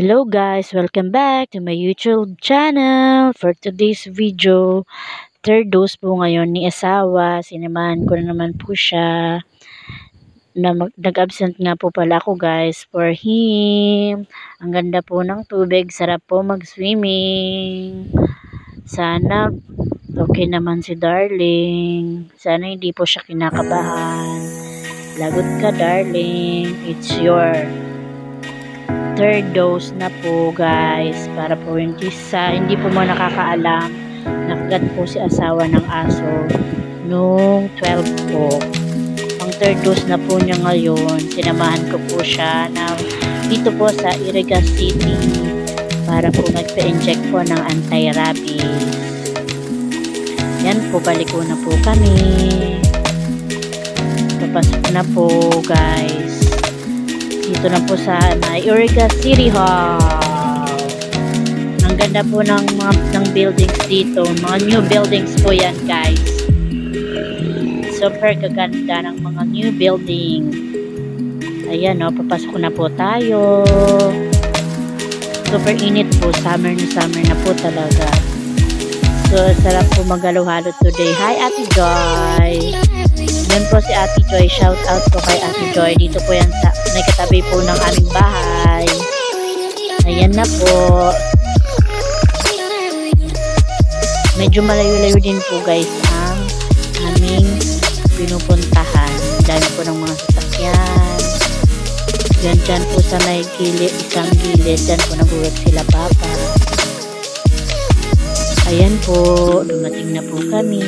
Hello guys, welcome back to my YouTube channel. For today's video, third dose po ngayon ni asawa. Sinamahan ko na naman po siya. Nag-absent nga po pala ako guys for him. Ang ganda po ng tubig, sarap po mag-swimming. Sana okay naman si darling. Sana hindi po siya kinakabahan. Lagot ka darling, it's your third dose na po guys, para po hindi po mo nakakaalam, nakagat po si asawa ng aso nung 12 po. Ang third dose na po niya ngayon. Sinamahan ko po siya dito po sa Iriga City para po magpa-inject po ng anti-rabies. Yan po, balik ko na po kami. Papasok na po guys dito na po sa Iriga City Hall. Ang ganda po ng buildings dito. Mga new buildings po yan guys. Super kaganda ng mga new building. Ayan o, papasok na po tayo. Super init po. Summer na po talaga. So, sarap po mag-halo-halo today. Hi Ate Joy! Yan po si Ate Joy. Shout out po kay Ate Joy. Dito po yan sa may katabi po ng aming bahay. Ayan na po. Medyo malayo-layo din po guys ang aming pinupuntahan. Dami po ng mga sasakyan. Dyan po sa may gilid, isang gilid. Dyan po nag-work sila papa. Ayan po. Dumating na po kami.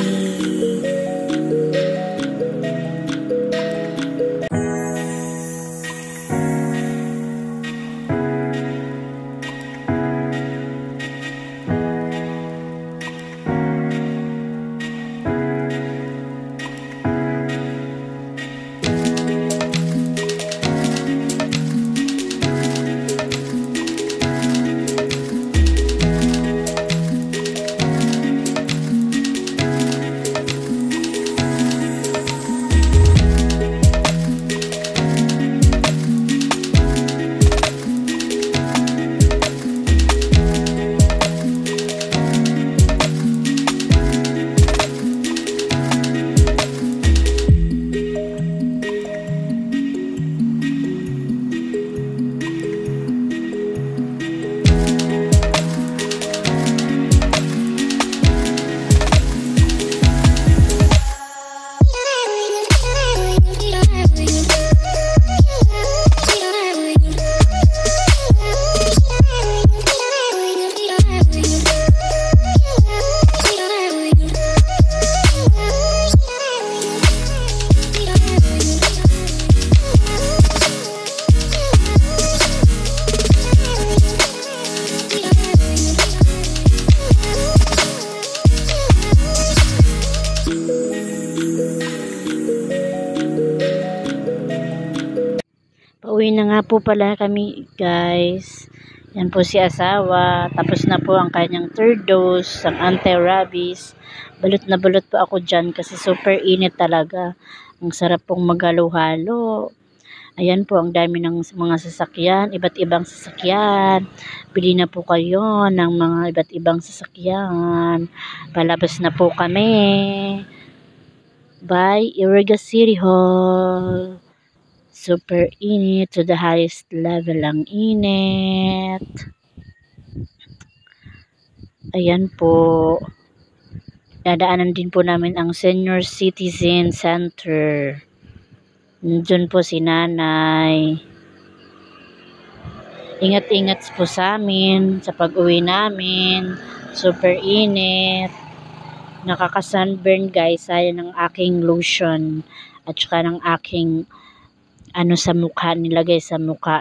Pauwi na nga po pala kami guys. Yan po si asawa. Tapos na po ang kanyang third dose ng anti-rabies. Balot na balot po ako dyan kasi super init talaga. Ang sarap pong maghalo-halo. Ayan po, ang dami ng mga sasakyan. Iba't ibang sasakyan. Bili na po kayo ng mga iba't ibang sasakyan. Palabas na po kami. By Iriga City Hall. Super init, to the highest level ang init. Ayan po. Dadaanan din po namin ang Senior Citizen Center. Diyan po si nanay. Ingat-ingat po sa amin sa pag-uwi namin. Super init. Nakaka-sunburn guys. Sayang ng aking lotion at saka ng aking sa mukha, nilagay sa mukha.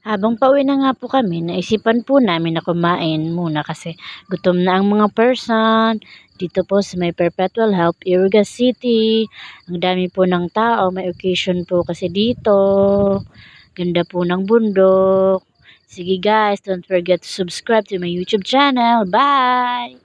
Habang pauwi na nga po kami, naisipan po namin na kumain muna kasi gutom na ang mga person. Dito po sa may Perpetual Help, Iriga City. Ang dami po ng tao, may occasion po kasi dito. Ganda po ng bundok. Sige guys, don't forget to subscribe to my YouTube channel. Bye!